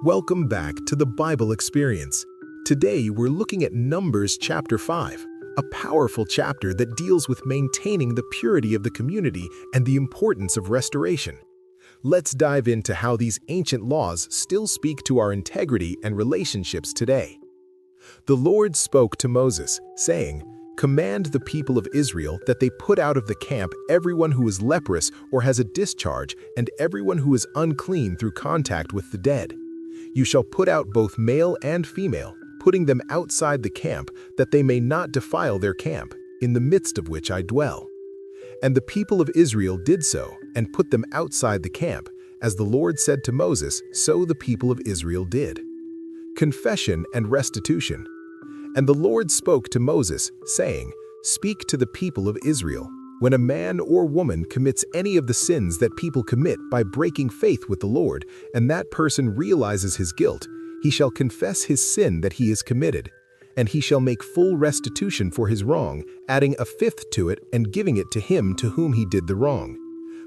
Welcome back to the Bible Experience. Today we're looking at Numbers chapter 5, a powerful chapter that deals with maintaining the purity of the community and the importance of restoration. Let's dive into how these ancient laws still speak to our integrity and relationships today. The Lord spoke to Moses, saying, "Command the people of Israel that they put out of the camp everyone who is leprous or has a discharge and everyone who is unclean through contact with the dead. You shall put out both male and female, putting them outside the camp, that they may not defile their camp, in the midst of which I dwell." And the people of Israel did so, and put them outside the camp. As the Lord said to Moses, so the people of Israel did. Confession and restitution. And the Lord spoke to Moses, saying, "Speak to the people of Israel. When a man or woman commits any of the sins that people commit by breaking faith with the Lord, and that person realizes his guilt, he shall confess his sin that he has committed, and he shall make full restitution for his wrong, adding a fifth to it and giving it to him to whom he did the wrong.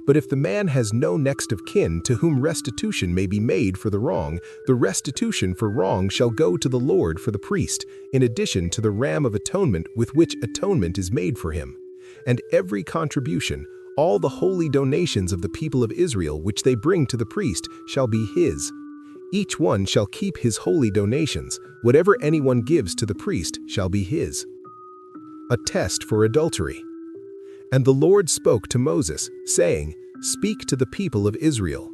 But if the man has no next of kin to whom restitution may be made for the wrong, the restitution for wrong shall go to the Lord for the priest, in addition to the ram of atonement with which atonement is made for him. And every contribution, all the holy donations of the people of Israel which they bring to the priest, shall be his. Each one shall keep his holy donations. Whatever anyone gives to the priest shall be his." A test for adultery. And the Lord spoke to Moses, saying, "Speak to the people of Israel.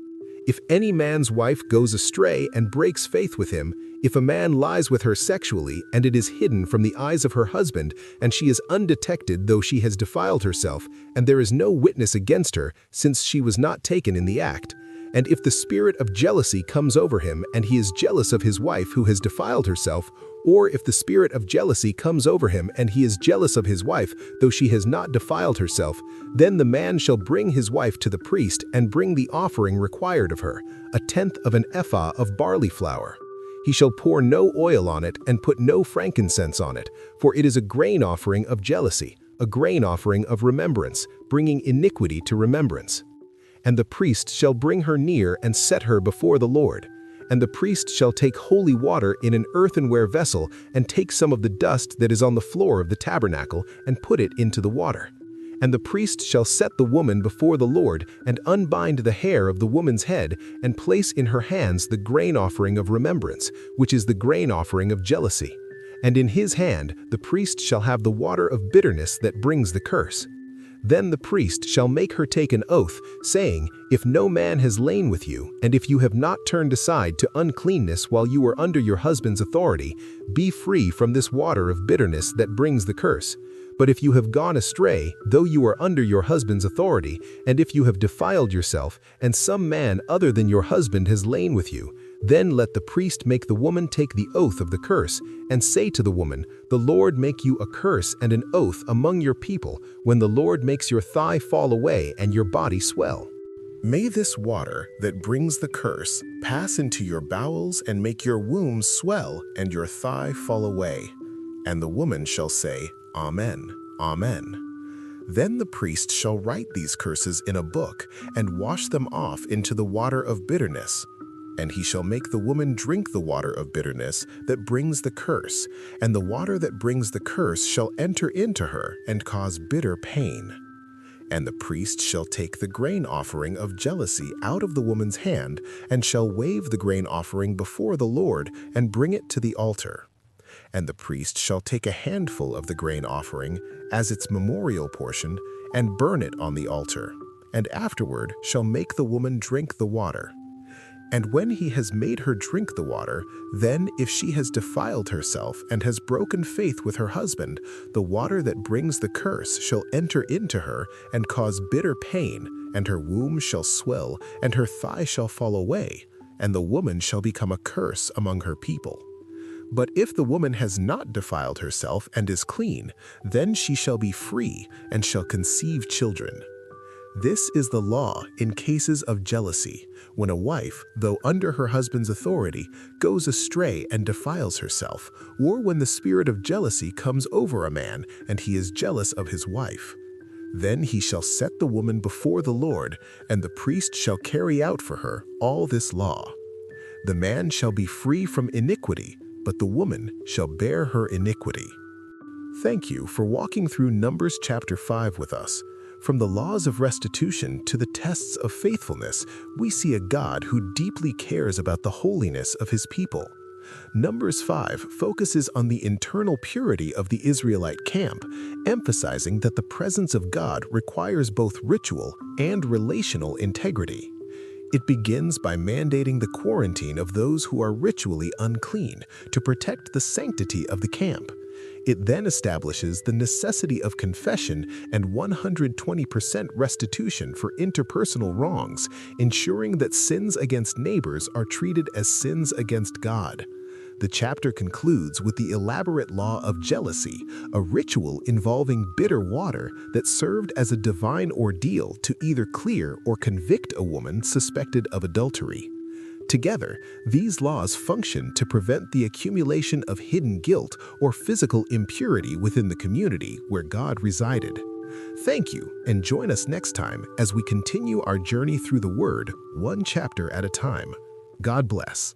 If any man's wife goes astray and breaks faith with him, if a man lies with her sexually and it is hidden from the eyes of her husband, and she is undetected though she has defiled herself, and there is no witness against her, since she was not taken in the act, and if the spirit of jealousy comes over him and he is jealous of his wife who has defiled herself, or if the spirit of jealousy comes over him and he is jealous of his wife, though she has not defiled herself, then the man shall bring his wife to the priest and bring the offering required of her, a tenth of an ephah of barley flour. He shall pour no oil on it and put no frankincense on it, for it is a grain offering of jealousy, a grain offering of remembrance, bringing iniquity to remembrance. And the priest shall bring her near and set her before the Lord. And the priest shall take holy water in an earthenware vessel, and take some of the dust that is on the floor of the tabernacle, and put it into the water. And the priest shall set the woman before the Lord, and unbind the hair of the woman's head, and place in her hands the grain offering of remembrance, which is the grain offering of jealousy. And in his hand the priest shall have the water of bitterness that brings the curse. Then the priest shall make her take an oath, saying, "If no man has lain with you, and if you have not turned aside to uncleanness while you were under your husband's authority, be free from this water of bitterness that brings the curse. But if you have gone astray, though you are under your husband's authority, and if you have defiled yourself, and some man other than your husband has lain with you, then let the priest make the woman take the oath of the curse, and say to the woman, 'The Lord make you a curse and an oath among your people, when the Lord makes your thigh fall away and your body swell.' May this water that brings the curse pass into your bowels and make your womb swell and your thigh fall away." And the woman shall say, "Amen, Amen." Then the priest shall write these curses in a book and wash them off into the water of bitterness. And he shall make the woman drink the water of bitterness that brings the curse, and the water that brings the curse shall enter into her and cause bitter pain. And the priest shall take the grain offering of jealousy out of the woman's hand, and shall wave the grain offering before the Lord, and bring it to the altar. And the priest shall take a handful of the grain offering as its memorial portion, and burn it on the altar, and afterward shall make the woman drink the water. And when he has made her drink the water, then if she has defiled herself and has broken faith with her husband, the water that brings the curse shall enter into her and cause bitter pain, and her womb shall swell, and her thigh shall fall away, and the woman shall become a curse among her people. But if the woman has not defiled herself and is clean, then she shall be free and shall conceive children. This is the law in cases of jealousy, when a wife, though under her husband's authority, goes astray and defiles herself, or when the spirit of jealousy comes over a man and he is jealous of his wife. Then he shall set the woman before the Lord, and the priest shall carry out for her all this law. The man shall be free from iniquity, but the woman shall bear her iniquity. Thank you for walking through Numbers chapter 5 with us. From the laws of restitution to the tests of faithfulness, we see a God who deeply cares about the holiness of his people. Numbers 5 focuses on the internal purity of the Israelite camp, emphasizing that the presence of God requires both ritual and relational integrity. It begins by mandating the quarantine of those who are ritually unclean to protect the sanctity of the camp. It then establishes the necessity of confession and 120% restitution for interpersonal wrongs, ensuring that sins against neighbors are treated as sins against God. The chapter concludes with the elaborate law of jealousy, a ritual involving bitter water that served as a divine ordeal to either clear or convict a woman suspected of adultery. Together, these laws function to prevent the accumulation of hidden guilt or physical impurity within the community where God resided. Thank you, and join us next time as we continue our journey through the Word, one chapter at a time. God bless.